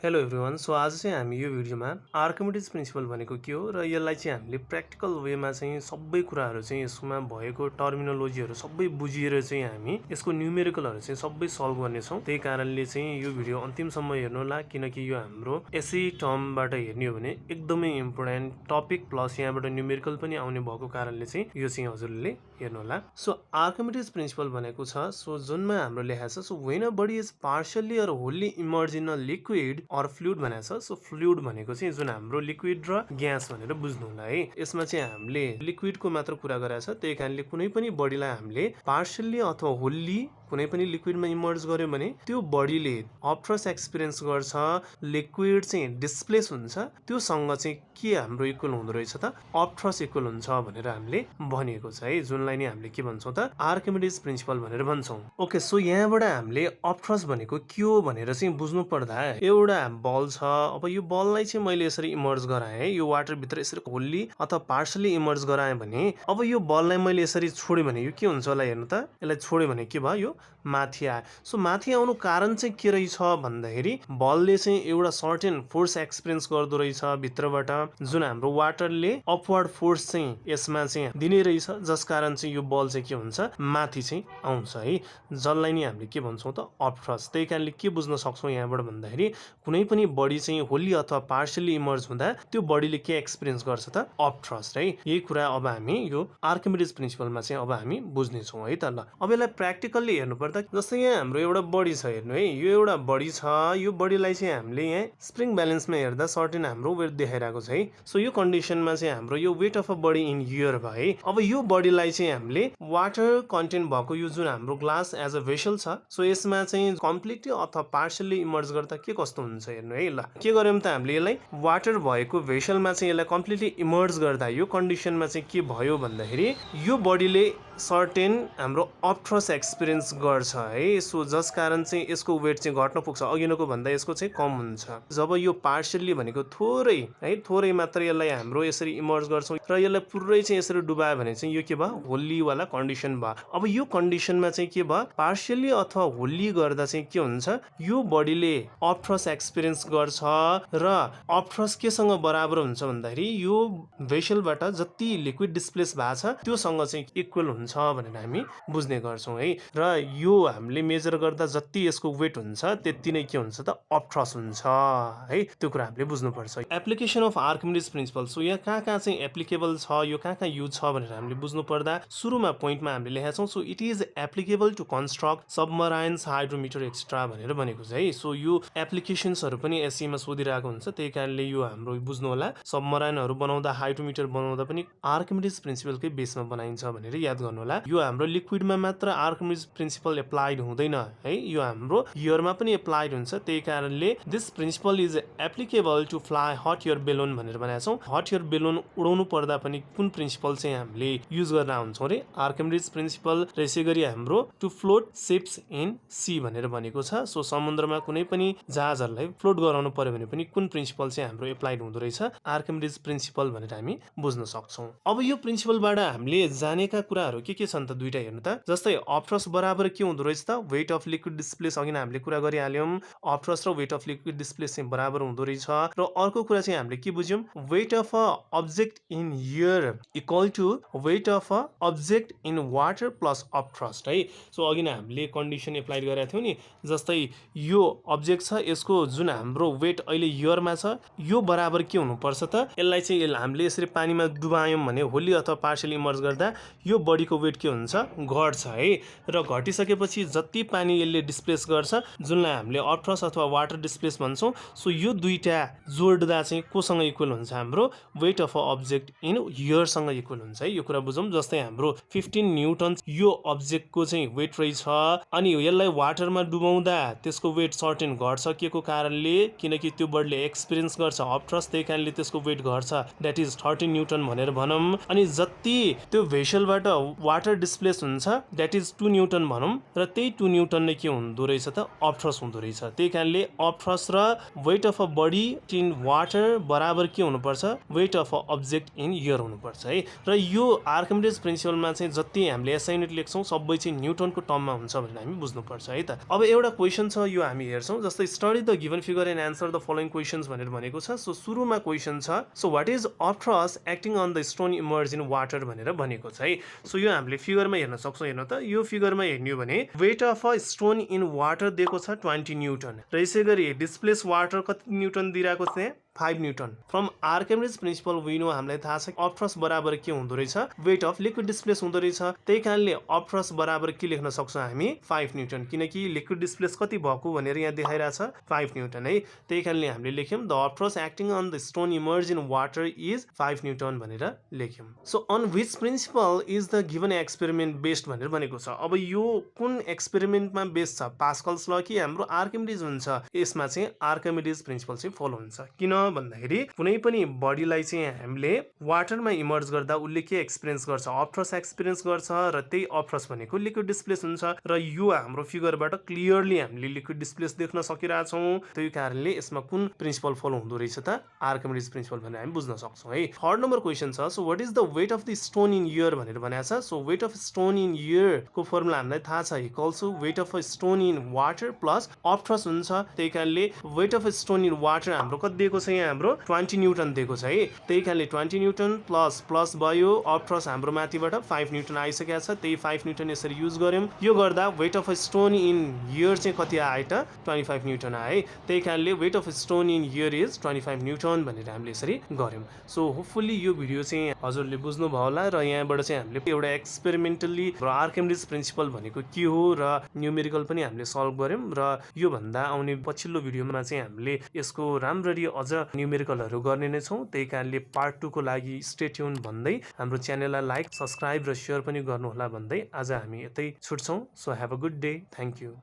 Hello everyone. So आज चाहिँ हामी यो भिडियोमा आर्किमिडिज प्रिन्सिपल भनेको के हो र यसलाई चाहिँ हामीले प्र्याक्टिकल वेमा चाहिँ सबै कुराहरू चाहिँ यसमा भएको टर्मिनोलोजीहरू सबै बुझिएर चाहिँ हामी यसको न्युमेरिकलहरू चाहिँ सबै सल्भ गर्नेछौँ। त्यही कारणले चाहिँ यो भिडियो अन्तिमसम्म हेर्नु होला, किनकि यो हाम्रो यसै टर्मबाट हेर्ने हो भने एकदमै इम्पोर्टेन्ट टपिक प्लस यहाँबाट न्युमेरिकल पनि आउने भएको कारणले चाहिँ यो चाहिँ हजुरले हेर्नु होला। सो आर्किमिडिज प्रिन्सिपल भनेको छ, सो जुनमा हाम्रो लेखा छ, so when a body is partially or wholly immerse in a liquid or fluid भनेको छ। सो फ्लुइड भनेको चाहिँ जुन हाम्रो लिक्विड र ग्यास भनेर बुझ्नु होला है। यसमा चाहिँ हामीले लिक्विडको मात्र कुरा गरेको छ, त्यही कारणले कुनै पनि बडीलाई हामीले पार्शियली अथवा होल्ली कुनै पनि लिक्विडमा इमर्ज गर्यो भने त्यो बडीले अप्ठ्रस एक्सपिरियन्स गर्छ, लिक्विड चाहिँ डिस्प्लेस हुन्छ, त्योसँग चाहिँ के हाम्रो इक्वल हुँदो रहेछ त अप्ठ्रस इक्वल हुन्छ भनेर हामीले भनिएको छ है, जुनलाई नै हामीले के भन्छौँ त आर्किमिडिज प्रिन्सिपल भनेर भन्छौँ। ओके, सो यहाँबाट हामीले अप्ठ्रस भनेको के हो भनेर चाहिँ बुझ्नु पर्दा एउटा बल छ। अब यो बललाई चाहिँ मैले यसरी इमर्ज गराएँ है, यो वाटरभित्र यसरी होल्ली अथवा पार्सली इमर्ज गराएँ भने अब यो बललाई मैले यसरी छोडेँ भने यो के हुन्छ होला हेर्नु त। यसलाई छोड्यो भने के भयो, यो माथि आयो। सो माथि आउनु कारण चाहिँ के रहेछ भन्दाखेरि बलले चाहिँ एउटा सर्टेन फोर्स एक्सपिरियन्स गर्दो रहेछ भित्रबाट, जुन हाम्रो वाटरले अपवर्ड फोर्स चाहिँ यसमा चाहिँ दिने रहेछ, जस कारण चाहिँ यो बल चाहिँ के हुन्छ माथि चाहिँ आउँछ है, जसलाई नै हामीले के भन्छौँ त अप्ठ्रस। त्यही कारणले के बुझ्न सक्छौँ यहाँबाट भन्दाखेरि कुनै पनि बडी चाहिँ होल्ली अथवा पार्शियली इमर्ज हुँदा त्यो बडीले के एक्सपिरियन्स गर्छ त अप्ठ्रस है। यही कुरा अब हामी यो आर्किमिडिज प्रिन्सिपलमा चाहिँ अब हामी बुझ्नेछौँ है त। ल अब यसलाई प्र्याक्टिकल्ली हेर्नु पर्दा जस्तै यहाँ हाम्रो एउटा बडी छ, हेर्नु है, यो एउटा बडी छ। यो बडीलाई चाहिँ हामीले यहाँ स्प्रिङ ब्यालेन्समा हेर्दा सर्टेन हाम्रो वेट देखाइरहेको छ है। सो यो कन्डिसनमा चाहिँ हाम्रो यो weight of a body in here भयो है। अब यो बडीलाई चाहिँ हामीले वाटर कन्टेन्ट भएको यो जुन हाम्रो ग्लास एज अ भेसल छ, सो यसमा चाहिँ कम्प्लिटली अथवा पार्शियली इमर्ज गर्दा के कस्तो हुन्छ हेर्नु है। ल के गर्यौँ त हामीले यसलाई वाटर भएको भेसलमा चाहिँ यसलाई कम्प्लिटली इमर्ज गर्दा यो कन्डिसनमा चाहिँ के भयो भन्दाखेरि यो बडीले सर्टेन हाम्रो अप्ठ्रस एक्सपिरियन्स गर्छ है। सो जस कारण चाहिँ यसको वेट चाहिँ घट्न पुग्छ, अघिनको भन्दा यसको चाहिँ कम हुन्छ। जब यो पार्शियली भनेको थोरै है, थोरै मात्र यसलाई हाम्रो यसरी इमर्ज गर्छौँ र यसलाई पुरै चाहिँ यसरी डुबायो भने चाहिँ यो के भयो, होल्लीवाला कन्डिसन भयो। अब यो कन्डिसनमा चाहिँ के भयो, पार्शियली अथवा होल्ली गर्दा चाहिँ के हुन्छ, यो बडीले अप्ठ्रस एक्सपिरियन्स गर्छ र अप्ठ्रस केसँग बराबर हुन्छ भन्दाखेरि यो भेसलबाट जति लिक्विड डिस्प्लेस भएको छ त्योसँग चाहिँ इक्वल हुन्छ भनेर हामी बुझ्ने गर्छौँ है। र यो हामीले मेजर गर्दा जति यसको वेट हुन्छ त्यति नै के हुन्छ त अप्ठ्रस हुन्छ है। त्यो कुरा हामीले बुझ्नुपर्छ। एप्लिकेसन अफ आर्किमिडिज प्रिन्सिपल, सो यहाँ कहाँ कहाँ चाहिँ एप्लिकेबल छ, यो कहाँ कहाँ युज छ भनेर हामीले बुझ्नु पर्दा सुरुमा पोइन्टमा हामीले लेखेका छौँ, so it is applicable to construct submarines, hydrometer extra भनेर भनेको छ है। सो यो एप्लिकेसन्सहरू पनि एसईमा सोधिरहेको हुन्छ, त्यही कारणले यो हाम्रो बुझ्नु होला। सबमराइनहरू बनाउँदा, हाइड्रोमिटर बनाउँदा पनि आर्किमिडिज प्रिन्सिपलकै बेसमा बनाइन्छ भनेर याद गर्नु होला। यो हाम्रो लिक्विडमा मात्र आर्किमिडिज प्रिन्सिपल एप्लाइड हुँदैन है, यो हाम्रो एयरमा पनि एप्लाइड हुन्छ। त्यही कारणले this principle is applicable to fly hot air balloon भनेर भनेका छौँ। हट एयर बेलुन उडाउनु पर्दा पनि कुन प्रिन्सिपल चाहिँ हामीले युज गर्न हुन्छौँ रे, आर्किमिडिज प्रिन्सिपल। र यसै गरी हाम्रो to float ships in sea भनेर भनेको छ। सो समुद्रमा कुनै पनि जहाजहरूलाई फ्लोट गराउनु पर्यो भने पनि कुन प्रिन्सिपल चाहिँ हाम्रो एप्लाइड हुँदो रहेछ, आर्किमिडिज प्रिन्सिपल भनेर हामी बुझ्न सक्छौँ। अब यो प्रिन्सिपलबाट हामीले जानेका कुराहरू के छन् त दुईटा हेर्नु त। जस्तै अप्ठ्रस बराबर के हुँदो रहेछ त, वेट अफ लिक्विड डिस्प्लेस। अघि हामीले कुरा गरिहाल्यौँ, अप्ठ्रस र वेट अफ लिक्विड डिस्प्लेस चाहिँ बराबर हुँदो रहेछ। र अर्को कुरा चाहिँ हामीले के बुझ्यौँ, weight of a object in air equal to weight of a object in water plus upthrust है। सो अघि नै हामीले कन्डिसन एप्लाइड गरेका थियौँ नि, जस्तै यो अब्जेक्ट छ, यसको जुन हाम्रो वेट अहिले एयरमा छ यो बराबर के हुनुपर्छ त, यसलाई चाहिँ हामीले यसरी पानीमा डुबायौँ भने होल्ली अथवा पार्शियली इमर्ज गर्दा यो बडीको वेट के हुन्छ, घट्छ है। र घटिसकेपछि जति पानी यसले डिस्प्लेस गर्छ, जुनलाई हामीले अप्ठ्रस अथवा वाटर डिस्प्लेस भन्छौँ, सो यो दुईटा जोड्दा चाहिँ कोसँग इक्वल हुन्छ, हाम्रो वेट अफ अ अब्जेक्ट इन एयरसँग इक्वल हुन्छ है। यो कुरा बुझौँ। जस्तै हाम्रो 15 न्युटन यो अब्जेक्टको चाहिँ वेट रहेछ, अनि यसलाई वाटरमा डुबाउँदा त्यसको वेट सर्टेन घट्छ, के को कारणले, किनकि त्यो बडीले एक्सपिरियन्स गर्छ अप्ठ्रस, त्यही कारणले त्यसको वेट घट्छ, द्याट इज 13 न्युटन भनेर भनौँ। अनि जति त्यो भेसलबाट वाटर डिस्प्लेस हुन्छ द्याट इज 2 न्युटन भनौँ र त्यही 2 न्युटन नै के हुँदो रहेछ त अपथ्रस्ट हुँदो रहेछ। त्यही कारणले अपथ्रस्ट र weight of a body in water बराबर के हुनुपर्छ weight of a object in air हुनुपर्छ है। र यो आर्किमिडिज प्रिन्सिपलमा चाहिँ जति हामीले एसआई युनिट लेख्छौँ सबै चाहिँ न्युटनको टर्ममा हुन्छ भनेर हामी बुझ्नुपर्छ है त। अब एउटा क्वेसन छ यो हामी हेर्छौँ जस्तै study the given figure and answer the following questions भनेर भनेको छ। सो सुरुमा क्वेसन छ so what is upthrust acting on the stone immerse in water भनेर भनेको छ है। सो यो हामीले फिगरमा हेर्न सक्छौँ। हेर्नु त यो फिगरमा हेर्ने हो भने weight of a stone in water दिएको छ 20 न्युटन र यसै गरी डिस्प्लेस वाटर कति न्युटन दिइरहेको छ 5 newton. From Archimedes principle we know हामीलाई थाहा छ अपथ्रस्ट बराबर के हुँदो रहेछ वेट अफ लिक्विड डिस्प्लेस हुँदो रहेछ। त्यही कारणले अपथ्रस्ट बराबर के लेख्न सक्छौँ हामी 5 न्युटन किनकि लिक्विड डिस्प्लेस कति भएको भनेर यहाँ देखाइरहेछ 5 न्युटन है। त्यही कारणले हामीले लेख्यौँ the upthrust acting on the stone immerse in water is 5 newton भनेर लेख्यौँ। So on which principle is the given experiment based भनेर भनेको छ। अब यो कुन एक्सपेरिमेन्टमा बेस्ड छ पास्कल्स ल कि हाम्रो आर्किमिडिज हुन्छ। यसमा चाहिँ आर्किमिडिज प्रिन्सिपल चाहिँ फलो हुन्छ। किन भन्दाखेरि कुनै पनि बडीलाई चाहिँ हामीले वाटरमा इमर्ज गर्दा उसले के एक्सपिरियन्स गर्छ अपथ्रस्ट एक्सपिरियन्स गर्छ र त्यही अपथ्रस्ट भनेको लिक्विड डिस्प्लेस हुन्छ र यो हाम्रो फिगरबाट क्लियरली हामीले लिक्विड डिस्प्लेस देख्न सकिरहेछौँ। त्यही कारणले यसमा कुन प्रिन्सिपल फलो हुँदो रहेछ त आर्किमिडिज प्रिन्सिपल भनेर हामी बुझ्न सक्छौँ है। थर्ड नम्बर क्वेसन छ so what is the weight of the stone in air भनेर भनेको छ। So weight of stone in air को फर्मुला हामीलाई थाहा छ equals to weight of stone in water plus upthrust हुन्छ। त्यही कारणले weight of stone in water हाम्रो कति दिएको छ यहाँ हाम्रो 20 न्युटन दिएको छ है। त्यही कारणले 20 न्युटन प्लस प्लस भयो अपथ्रस्ट हाम्रो माथिबाट 5 न्युटन आइसकेको छ। त्यही 5 न्युटन यसरी युज गर्यौँ। यो गर्दा weight of stone in air चाहिँ कति आयो त 25 न्युटन आयो है। त्यही कारणले weight of stone in air is 25 newton भनेर हामीले यसरी गर्यौँ। सो होपफुल्ली यो भिडियो चाहिँ हजुरले बुझ्नुभयो होला र यहाँबाट चाहिँ हामीले एउटा एक्सपेरिमेन्टली आर्किमिडिज प्रिन्सिपल भनेको के हो र न्युमेरिकल पनि हामीले सल्भ गर्यौँ र योभन्दा आउने पछिल्लो भिडियोमा चाहिँ हामीले यसको राम्ररी अझ न्युमेरिकलहरू गर्ने नै छौँ। त्यही कारणले पार्ट 2 को लागि स्टे ट्युन भन्दै हाम्रो च्यानललाई लाइक सब्सक्राइब र सेयर पनि गर्नुहोला भन्दै आज हामी यतै छुट्छौँ। So have a good day. Thank you.